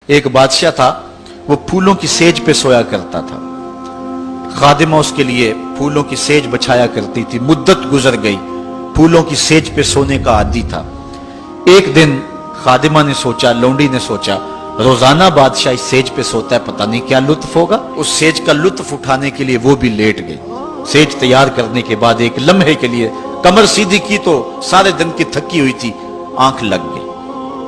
ایک بادشاہ تھا، وہ پھولوں کی سیج پہ سویا کرتا تھا۔ خادمہ اس کے لیے پھولوں کی سیج بچھایا کرتی تھی۔ مدت گزر گئی، پھولوں کی سیج پہ سونے کا عادی تھا۔ ایک دن خادمہ نے سوچا، لونڈی نے سوچا، روزانہ بادشاہ اس سیج پہ سوتا ہے، پتہ نہیں کیا لطف ہوگا۔ اس سیج کا لطف اٹھانے کے لیے وہ بھی لیٹ گئی۔ سیج تیار کرنے کے بعد ایک لمحے کے لیے کمر سیدھی کی تو سارے دن کی تھکی ہوئی تھی، آنکھ لگ گئی۔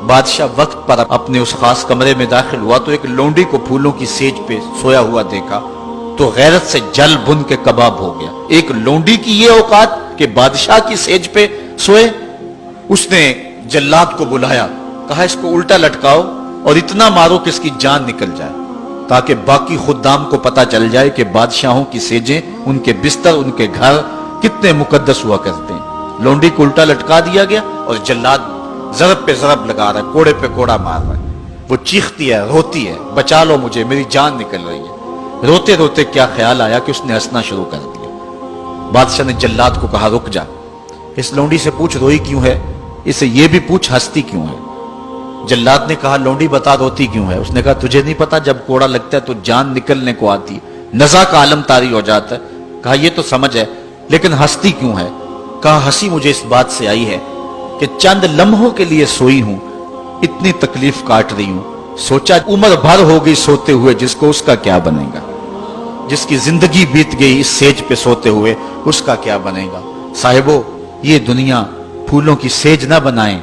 بادشاہ وقت پر اپنے اس خاص کمرے میں داخل ہوا تو ایک لونڈی کو پھولوں کی سیج پہ سویا ہوا دیکھا تو غیرت سے جل بن کے کباب ہو گیا۔ ایک لونڈی کی یہ اوقات کہ بادشاہ کی سیج پہ سوئے۔ اس نے جلاد کو بلایا، کہا اس کو الٹا لٹکاؤ اور اتنا مارو کہ اس کی جان نکل جائے، تاکہ باقی خدام کو پتا چل جائے کہ بادشاہوں کی سیجیں، ان کے بستر، ان کے گھر کتنے مقدس ہوا کرتے ہیں۔ لونڈی کو الٹا لٹکا دیا گیا اور جلاد ضرب پہ ضرب لگا رہا ہے، کوڑے پہ کوڑا مار رہا ہے۔ وہ چیختی ہے، روتی ہے، بچا لو مجھے، میری جان نکل رہی ہے۔ روتے روتے کیا خیال آیا کہ اس نے ہنسنا شروع کر دیا۔ بادشاہ نے جلاد کو کہا، رک جا، اس لونڈی سے پوچھ روئی کیوں ہے، اسے یہ بھی پوچھ ہنستی کیوں ہے۔ جلاد نے کہا، لونڈی بتا روتی کیوں ہے۔ اس نے کہا، تجھے نہیں پتا جب کوڑا لگتا ہے تو جان نکلنے کو آتی ہے، نزا کا عالم طاری ہو جاتا ہے۔ کہا یہ تو سمجھ ہے، لیکن ہنستی کیوں ہے۔ کہا ہنسی مجھے اس بات سے آئی ہے کہ چند لمحوں کے لیے سوئی ہوں، اتنی تکلیف کاٹ رہی ہوں، سوچا عمر بھر ہو گئی سوتے ہوئے، جس کو اس کا کیا بنے گا، جس کی زندگی بیت گئی اس سیج پہ سوتے ہوئے، اس کا کیا بنے گا۔ صاحبو، یہ دنیا پھولوں کی سیج نہ بنائیں،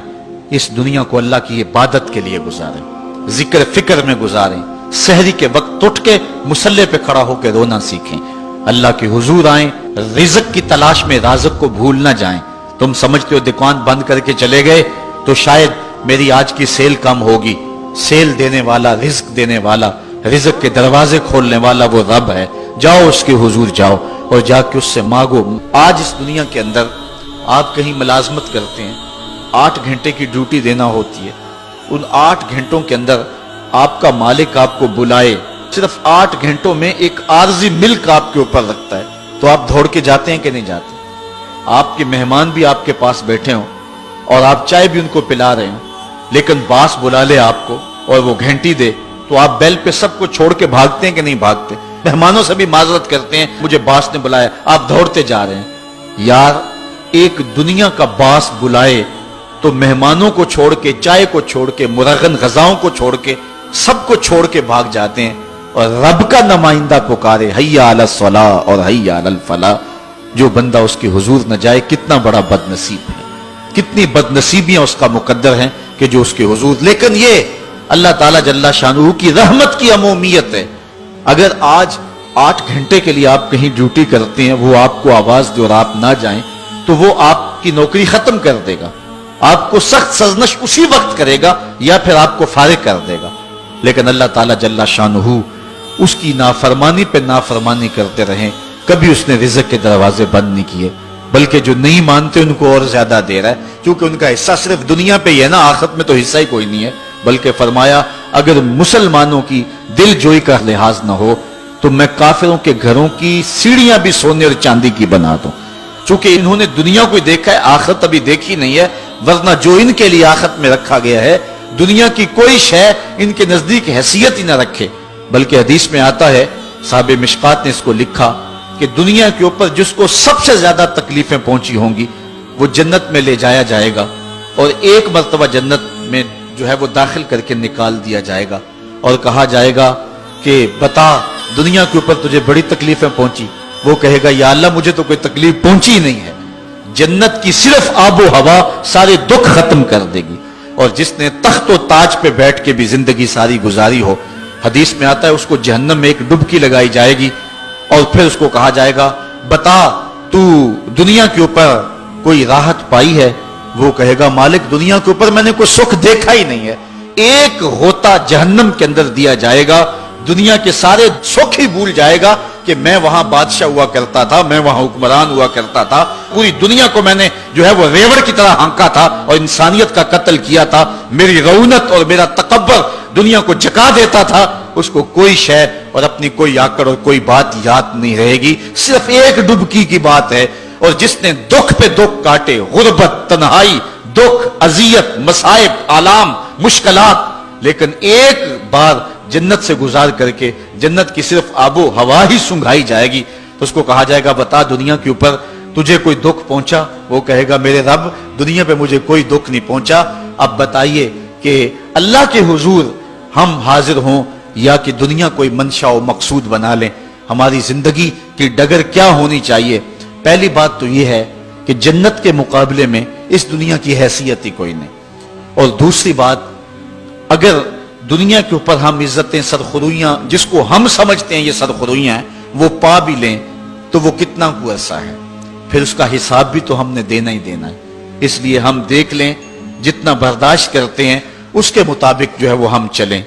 اس دنیا کو اللہ کی عبادت کے لیے گزاریں، ذکر فکر میں گزاریں، سحری کے وقت اٹھ کے مصلی پہ کھڑا ہو کے رونا سیکھیں، اللہ کے حضور آئیں، رزق کی تلاش میں رازق کو بھول نہ جائیں۔ تم سمجھتے ہو دکان بند کر کے چلے گئے تو شاید میری آج کی سیل کم ہوگی۔ سیل دینے والا، رزق دینے والا، رزق کے دروازے کھولنے والا وہ رب ہے۔ جاؤ اس کے حضور جاؤ اور جا کے اس سے مانگو۔ آج اس دنیا کے اندر آپ کہیں ملازمت کرتے ہیں، 8 گھنٹے کی ڈیوٹی دینا ہوتی ہے، ان 8 گھنٹوں کے اندر آپ کا مالک آپ کو بلائے، صرف 8 گھنٹوں میں ایک عارضی ملک آپ کے اوپر رکھتا ہے، تو آپ دوڑ کے جاتے ہیں کہ نہیں جاتے؟ آپ کے مہمان بھی آپ کے پاس بیٹھے ہوں اور آپ چائے بھی ان کو پلا رہے ہوں، لیکن باس بلا لے آپ کو اور وہ گھنٹی دے تو آپ بیل پہ سب کو چھوڑ کے بھاگتے ہیں کہ نہیں بھاگتے؟ مہمانوں سے بھی معذرت کرتے ہیں، مجھے باس نے بلایا، آپ دوڑتے جا رہے ہیں۔ یار، ایک دنیا کا باس بلائے تو مہمانوں کو چھوڑ کے، چائے کو چھوڑ کے، مرغن غذاؤں کو چھوڑ کے، سب کو چھوڑ کے بھاگ جاتے ہیں، اور رب کا نمائندہ پکارے حیا علی الصلاۃ اور حیا علی الفلاح، جو بندہ اس کے حضور نہ جائے کتنا بڑا بد نصیب ہے، کتنی بد نصیبیاں اس کا مقدر ہیں کہ جو اس کے حضور۔ لیکن یہ اللہ تعالیٰ جل شانہ کی رحمت کی عمومیت ہے۔ اگر آج 8 گھنٹے کے لیے آپ کہیں ڈیوٹی کرتے ہیں، وہ آپ کو آواز دے اور آپ نہ جائیں تو وہ آپ کی نوکری ختم کر دے گا، آپ کو سخت سرزنش اسی وقت کرے گا یا پھر آپ کو فارغ کر دے گا۔ لیکن اللہ تعالیٰ جل شانہ اس کی نافرمانی پہ نافرمانی کرتے رہیں، کبھی اس نے رزق کے دروازے بند نہیں کیے، بلکہ جو نہیں مانتے ان کو اور زیادہ دے رہا ہے، کیونکہ ان کا حصہ صرف دنیا پہ ہی ہے نا، آخرت میں تو حصہ ہی کوئی نہیں ہے۔ بلکہ فرمایا اگر مسلمانوں کی دل جوئی کا لحاظ نہ ہو تو میں کافروں کے گھروں کی سیڑھیاں بھی سونے اور چاندی کی بنا دوں، چونکہ انہوں نے دنیا کو دیکھا ہے، آخرت ابھی دیکھی نہیں ہے، ورنہ جو ان کے لیے آخرت میں رکھا گیا ہے، دنیا کی کوئی شے ان کے نزدیک حیثیت ہی نہ رکھے۔ بلکہ حدیث میں آتا ہے، صاحب مشکات نے اس کو لکھا کہ دنیا کے اوپر جس کو سب سے زیادہ تکلیفیں پہنچی ہوں گی وہ جنت میں لے جایا جائے گا، اور ایک مرتبہ جنت میں جو ہے وہ داخل کر کے نکال دیا جائے گا، اور کہا جائے گا کہ بتا دنیا کے اوپر تجھے بڑی تکلیفیں پہنچی۔ وہ کہے گا یا اللہ مجھے تو کوئی تکلیف پہنچی ہی نہیں ہے۔ جنت کی صرف آب و ہوا سارے دکھ ختم کر دے گی، اور جس نے تخت و تاج پہ بیٹھ کے بھی زندگی ساری گزاری ہو، حدیث میں آتا ہے اس کو جہنم میں ایک ڈبکی لگائی جائے گی، اور پھر اس کو کہا جائے گا بتا تو دنیا کے اوپر کوئی راحت پائی ہے؟ وہ کہے گا مالک دنیا کے اوپر میں نے کوئی سکھ دیکھا ہی نہیں ہے۔ ایک غوطہ جہنم کے اندر دیا جائے گا، دنیا کے سارے سکھ ہی بھول جائے گا کہ میں وہاں بادشاہ ہوا کرتا تھا، میں وہاں حکمران ہوا کرتا تھا، پوری دنیا کو میں نے جو ہے وہ ریوڑ کی طرح ہانکا تھا اور انسانیت کا قتل کیا تھا، میری رونت اور میرا تکبر دنیا کو جکا دیتا تھا۔ اس کو کوئی شے اور اپنی کوئی آکڑ اور کوئی بات یاد نہیں رہے گی، صرف ایک ڈبکی کی بات ہے۔ اور جس نے دکھ پہ دکھ کاٹے، غربت، تنہائی، دکھ، اذیت، مصائب، آلام، مشکلات، لیکن ایک بار جنت سے گزار کر کے جنت کی صرف آب و ہوا ہی سنگھائی جائے گی تو اس کو کہا جائے گا بتا دنیا کے اوپر تجھے کوئی دکھ پہنچا؟ وہ کہے گا میرے رب دنیا پہ مجھے کوئی دکھ نہیں پہنچا. اب بتائیے کہ اللہ کے حضور ہم حاضر ہوں یا کہ دنیا کوئی منشا و مقصود بنا لیں؟ ہماری زندگی کی ڈگر کیا ہونی چاہیے؟ پہلی بات تو یہ ہے کہ جنت کے مقابلے میں اس دنیا کی حیثیت ہی کوئی نہیں. اور دوسری بات، اگر دنیا کے اوپر ہم عزتیں سرخرویاں جس کو ہم سمجھتے ہیں یہ سرخرویاں ہیں وہ پا بھی لیں تو وہ کتنا کو عرصہ ہے، پھر اس کا حساب بھی تو ہم نے دینا ہی دینا ہے. اس لیے ہم دیکھ لیں جتنا برداشت کرتے ہیں اس کے مطابق جو ہے وہ ہم چلیں.